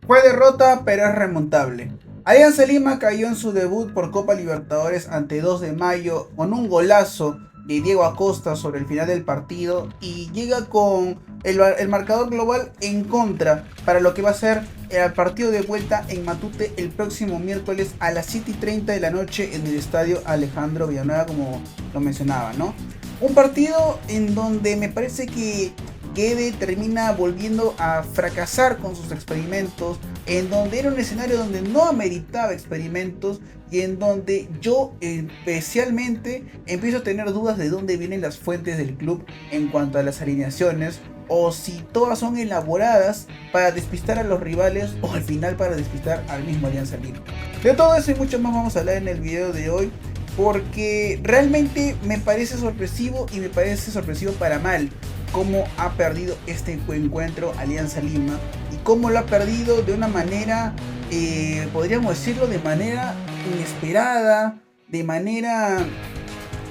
Fue derrota, pero es remontable. Alianza Lima cayó en su debut por Copa Libertadores ante 2 de mayo con un golazo de Diego Acosta sobre el final del partido y llega con el marcador global en contra para lo que va a ser el partido de vuelta en Matute el próximo miércoles a las 7:30 de la noche en el estadio Alejandro Villanueva, como lo mencionaba, ¿no? Un partido en donde me parece que Guede termina volviendo a fracasar con sus experimentos, en donde era un escenario donde no ameritaba experimentos y en donde yo especialmente empiezo a tener dudas de dónde vienen las fuentes del club en cuanto a las alineaciones o si todas son elaboradas para despistar a los rivales o al final para despistar al mismo Alianza Lima. De todo eso y mucho más vamos a hablar en el video de hoy, porque realmente me parece sorpresivo y me parece sorpresivo para mal cómo ha perdido este encuentro Alianza Lima y cómo lo ha perdido de una manera, podríamos decirlo, de manera inesperada, de manera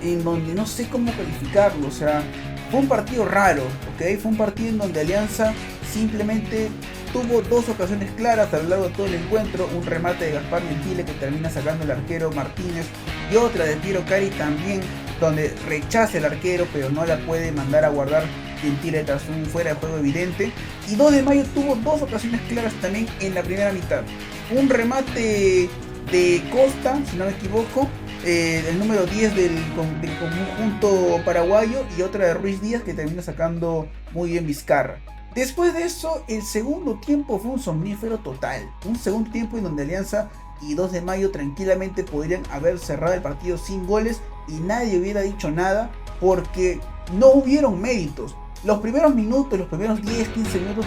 en donde no sé cómo calificarlo. O sea, fue un partido raro, ¿ok? Fue un partido en donde Alianza simplemente tuvo dos ocasiones claras a lo largo de todo el encuentro, un remate de Gaspar Gentile que termina sacando el arquero Martínez y otra de Piero Cari también, donde rechaza el arquero pero no la puede mandar a guardar Gentile tras un fuera de juego evidente. Y 2 de mayo tuvo dos ocasiones claras también en la primera mitad, un remate de Costa, si no me equivoco, el número 10 del conjunto paraguayo, y otra de Ruiz Díaz que termina sacando muy bien Vizcarra. Después de eso, el segundo tiempo fue un somnífero total. Un segundo tiempo en donde Alianza y 2 de mayo tranquilamente podrían haber cerrado el partido sin goles y nadie hubiera dicho nada, porque no hubieron méritos. Los primeros minutos, los primeros 10-15 minutos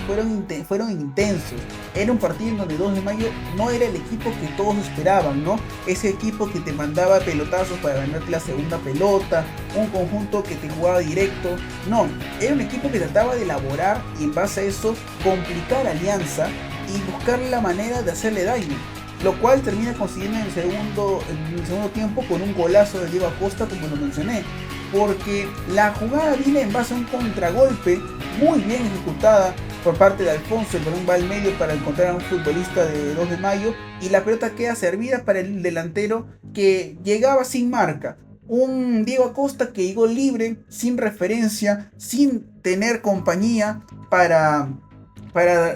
fueron intensos. Era un partido en donde 2 de mayo no era el equipo que todos esperaban, ¿no? Ese equipo que te mandaba pelotazos para ganarte la segunda pelota, un conjunto que te jugaba directo. No, era un equipo que trataba de elaborar y en base a eso complicar a Alianza y buscar la manera de hacerle daño, lo cual termina consiguiendo en el segundo tiempo con un golazo de Diego Acosta, como lo mencioné, porque la jugada viene en base a un contragolpe muy bien ejecutada por parte de Alfonso. El balón va al medio para encontrar a un futbolista de 2 de mayo y la pelota queda servida para el delantero que llegaba sin marca. Un Diego Acosta que llegó libre, sin referencia, sin tener compañía para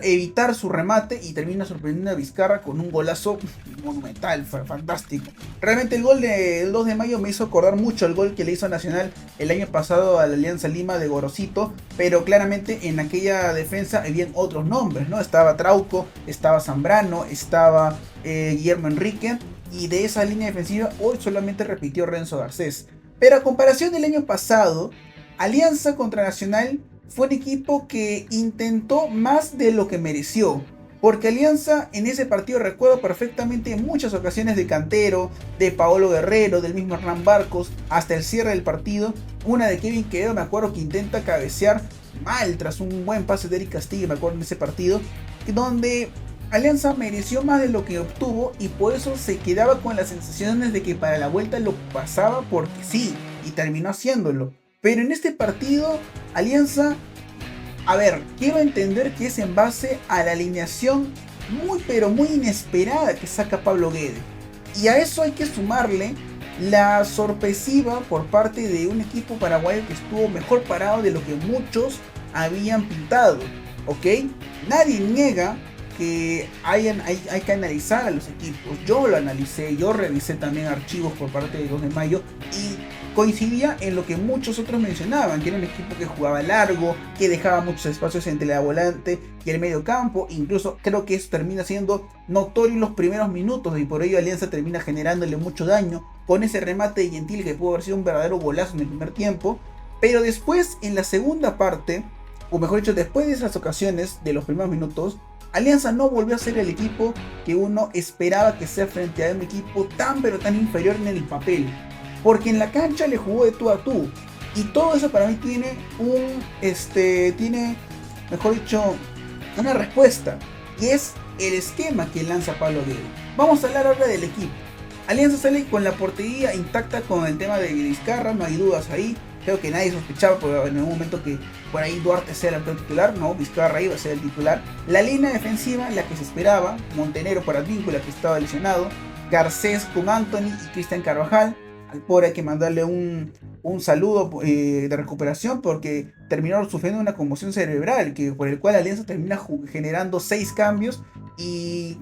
evitar su remate, y termina sorprendiendo a Vizcarra con un golazo monumental, fue fantástico. Realmente el gol del 2 de mayo me hizo acordar mucho al gol que le hizo a Nacional el año pasado a la Alianza Lima de Gorosito, pero claramente en aquella defensa habían otros nombres, ¿no? Estaba Trauco, estaba Zambrano, estaba Guillermo Enrique, y de esa línea defensiva hoy solamente repitió Renzo Garcés. Pero a comparación del año pasado, Alianza contra Nacional fue un equipo que intentó más de lo que mereció, porque Alianza en ese partido, recuerdo perfectamente muchas ocasiones de Cantero, de Paolo Guerrero, del mismo Hernán Barcos, hasta el cierre del partido, una de Kevin Quevedo, me acuerdo que intenta cabecear mal tras un buen pase de Eric Castillo, me acuerdo en ese partido, donde Alianza mereció más de lo que obtuvo y por eso se quedaba con las sensaciones de que para la vuelta lo pasaba porque sí, y terminó haciéndolo. Pero en este partido, Alianza, a ver, quiero entender que es en base a la alineación muy pero muy inesperada que saca Pablo Guede. Y a eso hay que sumarle la sorpresiva por parte de un equipo paraguayo que estuvo mejor parado de lo que muchos habían pintado, ¿ok? Nadie niega que hay que analizar a los equipos. Yo lo analicé, yo revisé también archivos por parte de 2 de mayo y coincidía en lo que muchos otros mencionaban, que era un equipo que jugaba largo, que dejaba muchos espacios entre la volante y el medio campo. Incluso creo que eso termina siendo notorio en los primeros minutos y por ello Alianza termina generándole mucho daño con ese remate de Gentile que pudo haber sido un verdadero golazo en el primer tiempo. Pero después, en la segunda parte, o mejor dicho, después de esas ocasiones de los primeros minutos, Alianza no volvió a ser el equipo que uno esperaba que sea frente a un equipo tan pero tan inferior en el papel, porque en la cancha le jugó de tú a tú, y todo eso para mí tiene mejor dicho, una respuesta, y es el esquema que lanza Pablo Guede. Vamos a hablar ahora del equipo. Alianza sale con la portería intacta con el tema de Vizcarra, no hay dudas ahí. creo que nadie sospechaba en algún momento que por ahí Duarte sea el arquero titular, no, Vizcarra iba a ser el titular. La línea defensiva, la que se esperaba, Montenegro para Advíncula, que estaba lesionado, Garcés con Anthony y Cristian Carvajal. Al pobre hay que mandarle un saludo de recuperación porque terminó sufriendo una conmoción cerebral, por el cual Alianza termina generando 6 cambios y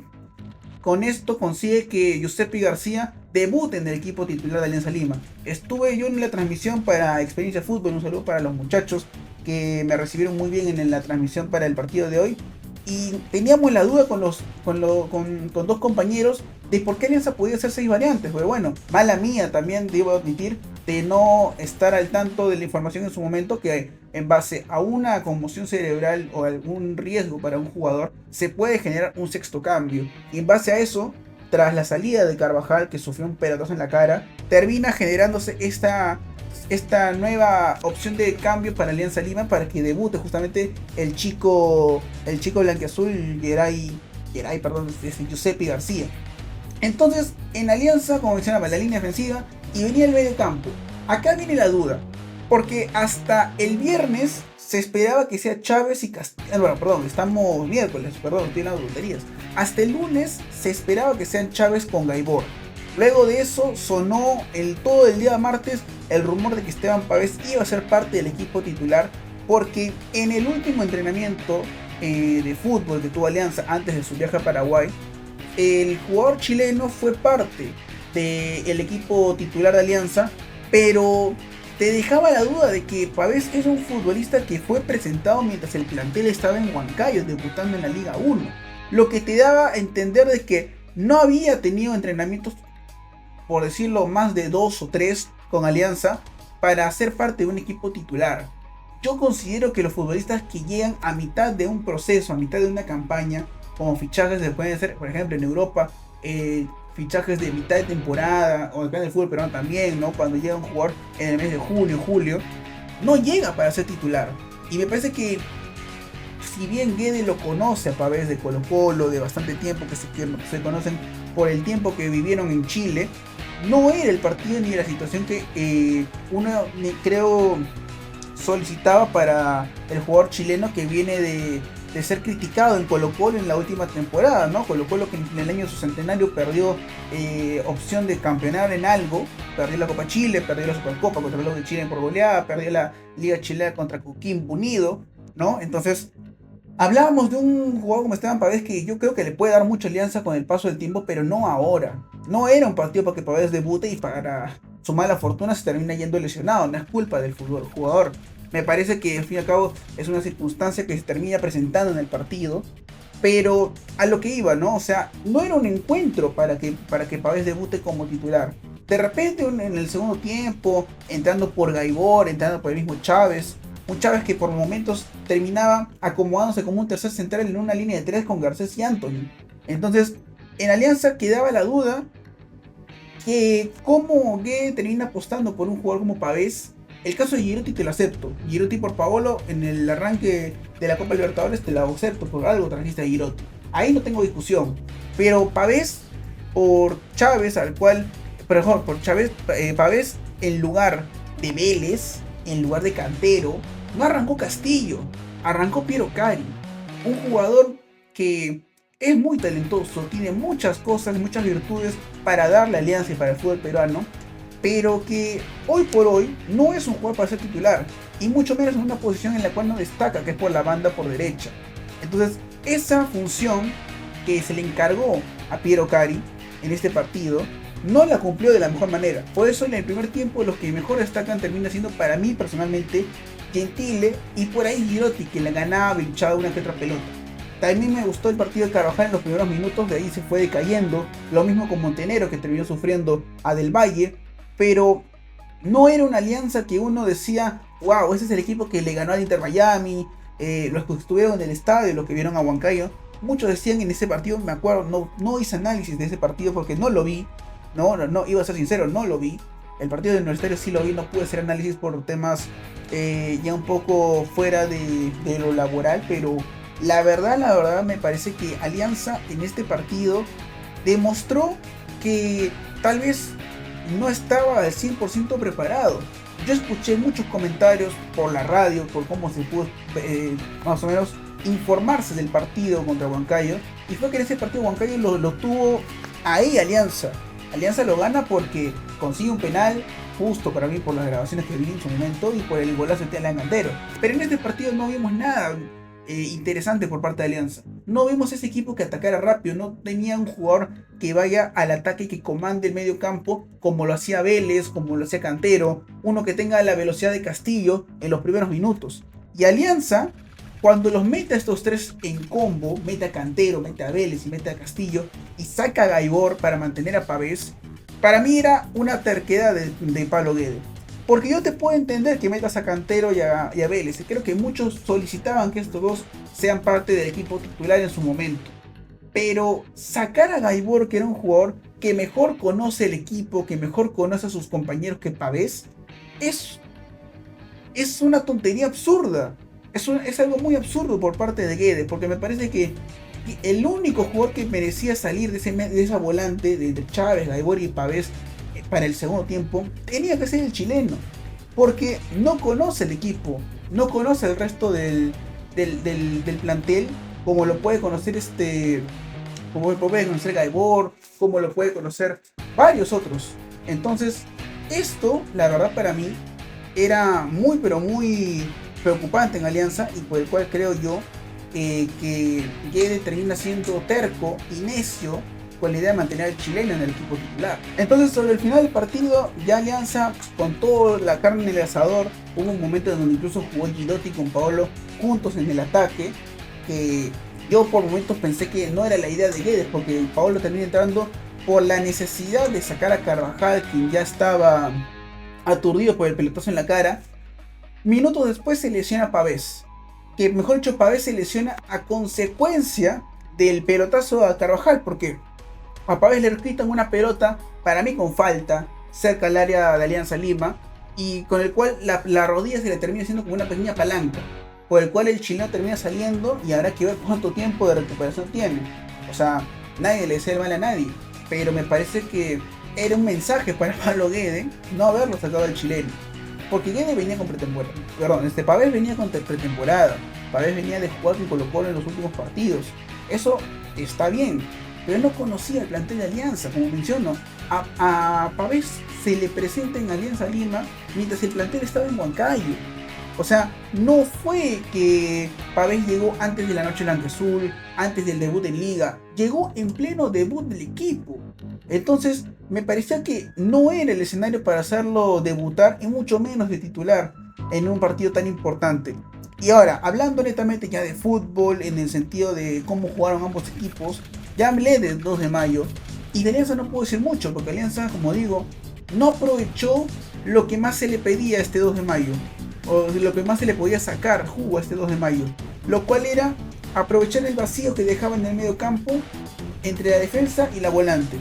con esto consigue que Giuseppe García debute en el equipo titular de Alianza Lima. Estuve yo en la transmisión para Experiencia Fútbol, un saludo para los muchachos que me recibieron muy bien en la transmisión para el partido de hoy. Y teníamos la duda con dos compañeros de por qué Alianza podía hacer 6 variantes. Pero bueno, mala mía también, debo admitir, de no estar al tanto de la información en su momento, que en base a una conmoción cerebral o algún riesgo para un jugador se puede generar un sexto cambio. Y en base a eso, tras la salida de Carvajal, que sufrió un pelotazo en la cara, termina generándose esta nueva opción de cambio para Alianza Lima para que debute justamente el chico blanquiazul Giuseppe García. Entonces, en Alianza, como mencionaba, la línea defensiva y venía el medio campo. Acá viene la duda, porque hasta el viernes se esperaba que sea Chávez y Castillo. Bueno, perdón, estamos miércoles, perdón, estoy en las tonterías. Hasta el lunes se esperaba que sean Chávez con Gaibor. Luego de eso sonó todo el día martes el rumor de que Esteban Pavés iba a ser parte del equipo titular, porque en el último entrenamiento de fútbol que tuvo Alianza antes de su viaje a Paraguay, el jugador chileno fue parte del equipo titular de Alianza, pero te dejaba la duda de que Pavés es un futbolista que fue presentado mientras el plantel estaba en Huancayo, debutando en la Liga 1, lo que te daba a entender de que no había tenido entrenamientos, por decirlo, más de 2 o 3 con Alianza para ser parte de un equipo titular. Yo considero que los futbolistas que llegan a mitad de un proceso, a mitad de una campaña, como fichajes se pueden hacer, por ejemplo, en Europa, fichajes de mitad de temporada, o acá en el fútbol peruano también, ¿no? Cuando llega un jugador en el mes de junio, julio, no llega para ser titular. Y me parece que, si bien Guede lo conoce a Pavés de Colo Colo, de bastante tiempo, que se conocen por el tiempo que vivieron en Chile, no era el partido ni la situación que uno, creo, solicitaba para el jugador chileno que viene de ser criticado en Colo Colo en la última temporada, ¿no? Colo Colo que en el año de su centenario perdió opción de campeonar en algo, perdió la Copa Chile, perdió la Supercopa contra los de Chile por goleada, perdió la Liga Chilena contra Coquimbo Unido, ¿no? Entonces, hablábamos de un jugador como Esteban Pavés que yo creo que le puede dar mucha alianza con el paso del tiempo, pero no ahora. No era un partido para que Pavés debute y para su mala fortuna se termina yendo lesionado, no es culpa del jugador. Me parece que al fin y al cabo es una circunstancia que se termina presentando en el partido, pero a lo que iba, ¿no? O sea, no era un encuentro para que Pavés debute como titular. De repente en el segundo tiempo, entrando por Gaibor, entrando por el mismo Chávez, un Chávez que por momentos terminaba acomodándose como un tercer central en una línea de 3 con Garcés y Anthony. Entonces, en Alianza quedaba la duda que cómo Guede termina apostando por un jugador como Pavés. El caso de Girotti te lo acepto. Girotti por Paolo en el arranque de la Copa Libertadores te lo acepto, por algo trajiste a Girotti. Ahí no tengo discusión. Pero Pavés por Chávez, Pavés en lugar de Vélez, en lugar de Cantero, no arrancó Castillo, arrancó Piero Cari. Un jugador que es muy talentoso, tiene muchas cosas, muchas virtudes para darle Alianza y para el fútbol peruano, pero que hoy por hoy no es un jugador para ser titular, y mucho menos en una posición en la cual no destaca, que es por la banda por derecha. Entonces, esa función que se le encargó a Piero Cari en este partido, no la cumplió de la mejor manera. Por eso en el primer tiempo los que mejor destacan termina siendo para mí personalmente Gentile y por ahí Girotti, que le ganaba y luchaba una que otra pelota. También me gustó el partido de Carvajal en los primeros minutos, de ahí se fue decayendo. Lo mismo con Montenegro, que terminó sufriendo a Del Valle, pero no era una Alianza que uno decía, wow, ese es el equipo que le ganó al Inter Miami. Los que estuvieron en el estadio, los que vieron a Huancayo, muchos decían en ese partido, me acuerdo, no hice análisis de ese partido porque no lo vi. No, iba a ser sincero, no lo vi. El partido de Universitario sí lo vi, no pude hacer análisis por temas ya un poco fuera de lo laboral, pero la verdad me parece que Alianza en este partido demostró que tal vez no estaba al 100% preparado. yo escuché muchos comentarios por la radio, por cómo se pudo más o menos informarse del partido contra Huancayo, y fue que en ese partido Huancayo lo tuvo ahí Alianza. Alianza lo gana porque consigue un penal, justo para mí por las grabaciones que vi en su momento, y por el golazo de Alan Cantero. Pero en este partido no vimos nada interesante por parte de Alianza. No vimos ese equipo que atacara rápido, no tenía un jugador que vaya al ataque, que comande el medio campo como lo hacía Vélez, como lo hacía Cantero, uno que tenga la velocidad de Castillo en los primeros minutos. Y Alianza, cuando los mete a estos tres en combo, mete a Cantero, mete a Vélez y mete a Castillo, y saca a Gaibor para mantener a Pavés, para mí era una terquedad de Pablo Guede. Porque yo te puedo entender que metas a Cantero y a Vélez. Y creo que muchos solicitaban que estos dos sean parte del equipo titular en su momento. Pero sacar a Gaibor, que era un jugador que mejor conoce el equipo, que mejor conoce a sus compañeros que Pavés, es una tontería absurda. Es algo muy absurdo por parte de Guede. Porque me parece que el único jugador que merecía salir de esa volante de Chávez, Gaibor y Pavés para el segundo tiempo tenía que ser el chileno, porque no conoce el equipo, no conoce el resto del plantel, como lo puede conocer como lo puede conocer Gaibor, como lo puede conocer varios otros. Entonces esto, la verdad, para mí era muy pero muy preocupante en Alianza, y por el cual creo yo que Guede termina siendo terco y necio con la idea de mantener al chileno en el equipo titular. Entonces, sobre el final del partido, ya Alianza con toda la carne en el asador. Hubo un momento en donde incluso jugó Girotti con Paolo juntos en el ataque, que yo por momentos pensé que no era la idea de Guedes, porque Paolo termina entrando por la necesidad de sacar a Carvajal, quien ya estaba aturdido por el pelotazo en la cara. Minutos después se lesiona Pavés, que mejor dicho, Pavés se lesiona a consecuencia del pelotazo a Carvajal, porque a Pavés le quitan una pelota, para mí con falta, cerca al área de Alianza Lima, y con el cual la rodilla se le termina haciendo como una pequeña palanca, por el cual el chileno termina saliendo, y habrá que ver cuánto tiempo de recuperación tiene. O sea, nadie le desea el mal a nadie, pero me parece que era un mensaje para Pablo Guede no haberlo sacado al chileno, porque Guede venía con pretemporada, Pavés venía con pretemporada, Pavés venía de jugar con Colo-Colo en los últimos partidos, eso está bien, pero no conocía el plantel de Alianza. Como menciono, a Pavés se le presenta en Alianza Lima mientras el plantel estaba en Huancayo. O sea, no fue que Pavés llegó antes de la noche blanquiazul, antes del debut en Liga, llegó en pleno debut del equipo. Entonces me parecía que no era el escenario para hacerlo debutar, y mucho menos de titular en un partido tan importante. Y ahora, hablando netamente ya de fútbol, en el sentido de cómo jugaron ambos equipos, ya hablé del 2 de mayo, y de Alianza no puedo decir mucho, porque Alianza, como digo, no aprovechó lo que más se le pedía este 2 de mayo, o lo que más se le podía sacar jugo a este 2 de mayo, lo cual era aprovechar el vacío que dejaba en el medio campo entre la defensa y la volante.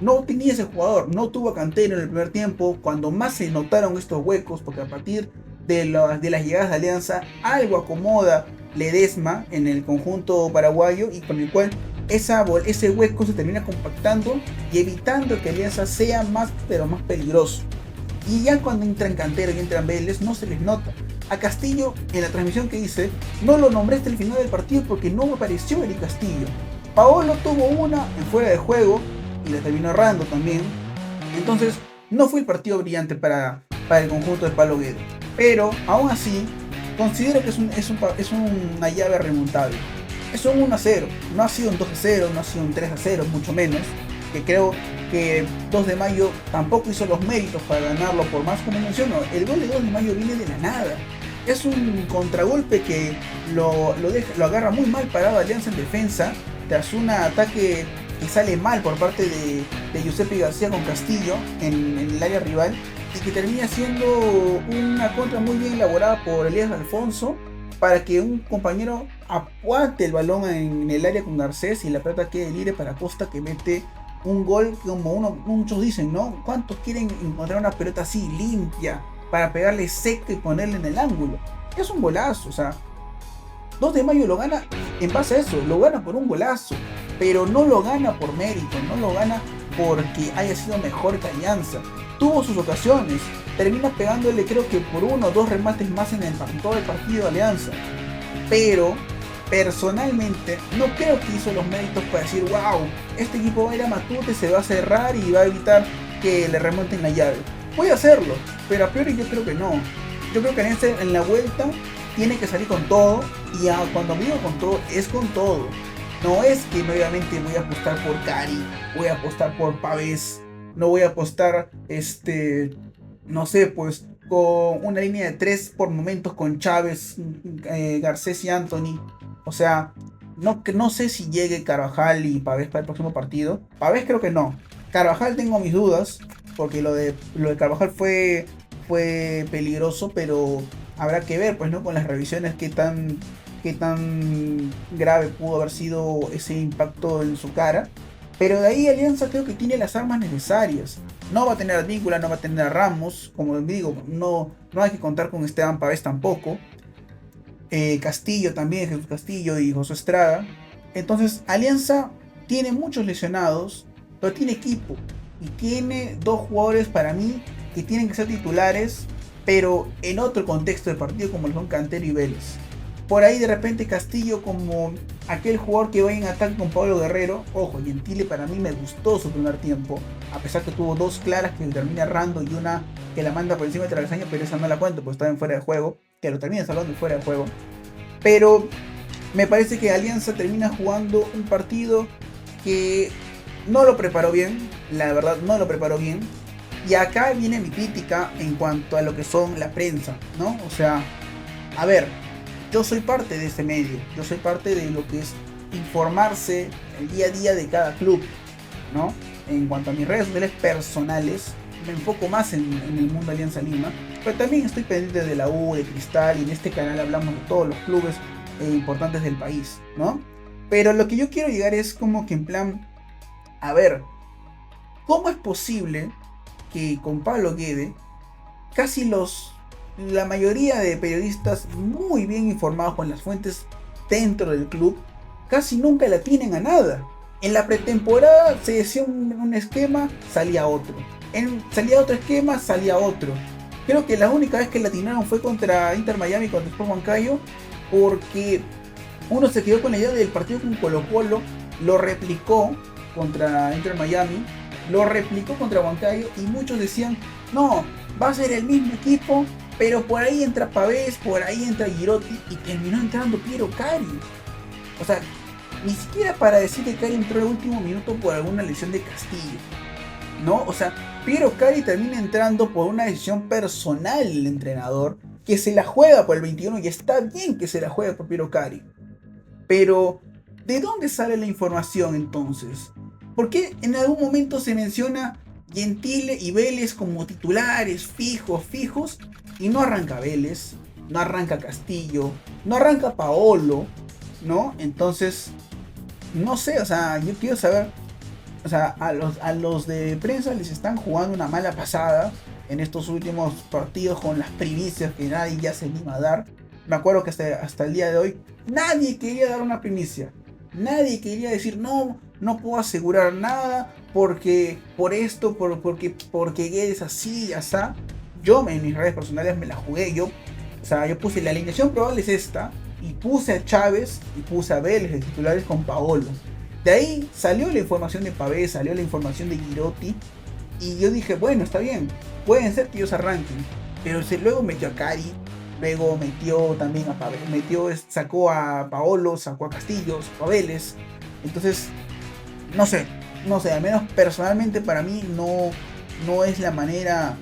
No tenía ese jugador, no tuvo a Cantero en el primer tiempo, cuando más se notaron estos huecos, porque a partir de las llegadas de Alianza algo acomoda Ledesma en el conjunto paraguayo, y con el cual ese hueco se termina compactando y evitando que Alianza sea más pero más peligroso. Y ya cuando entran Cantero y entran Vélez no se les nota. A Castillo, en la transmisión que hice, no lo nombré hasta el final del partido porque no apareció el Castillo. Paolo tuvo una en fuera de juego y la terminó errando también. Entonces no fue el partido brillante para el conjunto de Pablo Guede, pero aún así considero que es una llave remontable. Es un 1-0, no ha sido un 2-0, no ha sido un 3-0, mucho menos, que creo que 2 de mayo tampoco hizo los méritos para ganarlo. Por más, como menciono, el gol de 2 de mayo viene de la nada, es un contragolpe que lo agarra muy mal parado Alianza en defensa, tras un ataque que sale mal por parte de Giuseppe García con Castillo en el área rival, y que termina siendo una contra muy bien elaborada por Elías Alfonso, para que un compañero apuante el balón en el área con Garcés y la pelota quede libre para Costa, que mete un gol como muchos dicen, ¿no? ¿Cuántos quieren encontrar una pelota así limpia para pegarle seco y ponerle en el ángulo? Es un golazo, o sea, 2 de mayo lo gana en base a eso, lo gana por un golazo, pero no lo gana por mérito, no lo gana porque haya sido mejor que Alianza. tuvo sus ocasiones, termina pegándole creo que por uno o dos remates más en todo el partido de Alianza, pero personalmente no creo que hizo los méritos para decir, wow, este equipo va a ir a Matute, se va a cerrar y va a evitar que le remonten la llave. Puede hacerlo, pero a priori yo creo que no. Yo creo que en la vuelta tiene que salir con todo, y cuando digo con todo, es con todo. No es que obviamente voy a apostar por Cari, voy a apostar por Pavés, no voy a apostar, no sé, pues con una línea de 3 por momentos con Chávez, Garcés y Anthony. O sea, no sé si llegue Carvajal y Pavés para el próximo partido. Pavés creo que no. Carvajal tengo mis dudas, porque lo de Carvajal fue peligroso, pero habrá que ver, pues, ¿no? Con las revisiones qué tan grave pudo haber sido ese impacto en su cara. Pero de ahí Alianza creo que tiene las armas necesarias. No va a tener a Víncula, no va a tener a Ramos. Como digo, no hay que contar con Esteban Pavés tampoco. Castillo también, Jesús Castillo y José Estrada. Entonces Alianza tiene muchos lesionados, pero tiene equipo. Y tiene dos jugadores para mí que tienen que ser titulares, pero en otro contexto de partido como lo son Cantero y Vélez. Por ahí de repente Castillo como aquel jugador que va en ataque con Pablo Guerrero. Ojo, Gentile para mí me gustó su primer tiempo, a pesar que tuvo dos claras que termina errando y una que la manda por encima del travesaño, pero esa no la cuento porque estaba en fuera de juego, que lo termina salvando en fuera de juego. Pero me parece que Alianza termina jugando un partido que no lo preparó bien, la verdad no lo preparó bien. Y acá viene mi crítica en cuanto a lo que son la prensa, ¿no? O sea, a ver, yo soy parte de ese medio, yo soy parte de lo que es informarse el día a día de cada club, ¿no? En cuanto a mis redes sociales personales, me enfoco más en el mundo Alianza Lima, pero también estoy pendiente de la U, de Cristal, y en este canal hablamos de todos los clubes importantes del país, ¿no? Pero lo que yo quiero llegar es como que en plan, a ver, ¿cómo es posible que con Pablo Guede la mayoría de periodistas muy bien informados con las fuentes dentro del club casi nunca le atienen a nada? En la pretemporada se decía un esquema, salía otro. Salía otro esquema, salía otro. Creo que la única vez que le atinaron fue contra Inter Miami, contra Sport Huancayo, porque uno se quedó con la idea del partido con Colo Colo, lo replicó contra Inter Miami, lo replicó contra Huancayo, y muchos decían, no, va a ser el mismo equipo, pero por ahí entra Pavés, por ahí entra Girotti, y terminó entrando Piero Cari. O sea, ni siquiera para decir que Cari entró al último minuto por alguna lesión de Castillo, ¿no? O sea, Piero Cari termina entrando por una decisión personal del entrenador, que se la juega por el 21, y está bien que se la juegue por Piero Cari. Pero, ¿de dónde sale la información entonces? ¿Por qué en algún momento se menciona Gentile y Vélez como titulares fijos, y no arranca Vélez, no arranca Castillo, no arranca Paolo, ¿no? Entonces, no sé, o sea, yo quiero saber, o sea, a los de prensa les están jugando una mala pasada en estos últimos partidos con las primicias que nadie ya se anima a dar. Me acuerdo que hasta el día de hoy nadie quería dar una primicia. Nadie quería decir, no puedo asegurar nada porque por esto, porque Guedes es así y así. Yo en mis redes personales me la jugué. Yo puse la alineación probable es esta, y puse a Chávez y puse a Vélez de titulares con Paolo. De ahí salió la información de Pavés, salió la información de Girotti, y yo dije, bueno, está bien, pueden ser que ellos arranquen. Pero luego metió a Cari, luego metió también a Pavés, sacó a Paolo, sacó a Castillo, sacó a Vélez. Entonces, no sé, al menos personalmente para mí no es la manera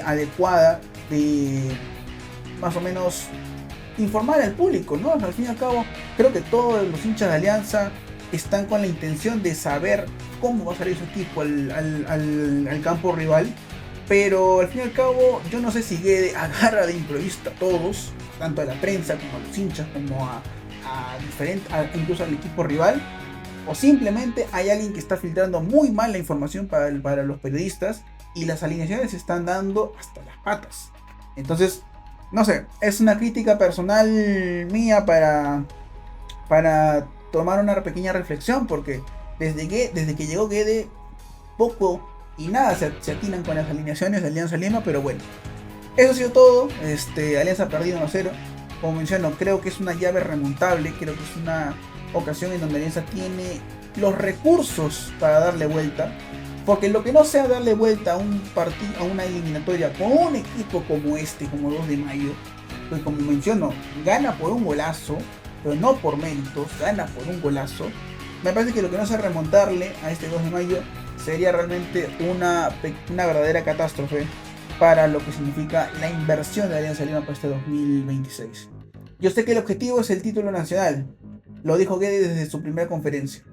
adecuada de más o menos informar al público, ¿no? Al fin y al cabo, creo que todos los hinchas de Alianza están con la intención de saber cómo va a salir su equipo al campo rival. Pero al fin y al cabo, yo no sé si Guede agarra de improviso a todos, tanto a la prensa como a los hinchas, como incluso al equipo rival, o simplemente hay alguien que está filtrando muy mal la información para los periodistas, y las alineaciones se están dando hasta las patas. Entonces, no sé, es una crítica personal mía para tomar una pequeña reflexión, porque desde que llegó Guede, poco Y nada, se atinan con las alineaciones de Alianza Lima, pero bueno. Eso ha sido todo. Alianza ha perdido 1-0. Como menciono, creo que es una llave remontable. Creo que es una ocasión en donde Alianza tiene los recursos para darle vuelta. Porque lo que no sea darle vuelta a un partido, a una eliminatoria con un equipo como este, como 2 de mayo, pues como menciono, gana por un golazo, pero no por méritos, gana por un golazo. Me parece que lo que no sea remontarle a este 2 de mayo sería realmente una verdadera catástrofe para lo que significa la inversión de Alianza Lima para este 2026. Yo sé que el objetivo es el título nacional, lo dijo Guedes desde su primera conferencia,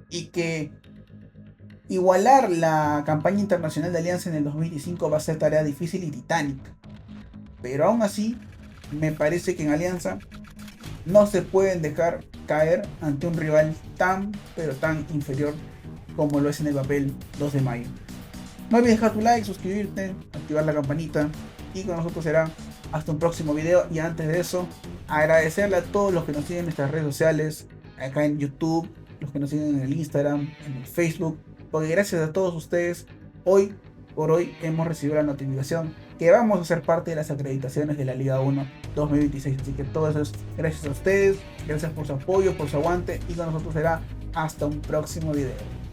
y que igualar la campaña internacional de Alianza en el 2025 va a ser tarea difícil y titánica. Pero aún así, me parece que en Alianza no se pueden dejar caer ante un rival tan, pero tan inferior como lo es en el papel 2 de mayo. No olvides dejar tu like, suscribirte, activar la campanita y con nosotros será hasta un próximo video. Y antes de eso, agradecerle a todos los que nos siguen en nuestras redes sociales, acá en YouTube, los que nos siguen en el Instagram, en el Facebook, porque gracias a todos ustedes, hoy por hoy hemos recibido la notificación que vamos a ser parte de las acreditaciones de la Liga 1 2026. Así que todo eso es gracias a ustedes, gracias por su apoyo, por su aguante y con nosotros será hasta un próximo video.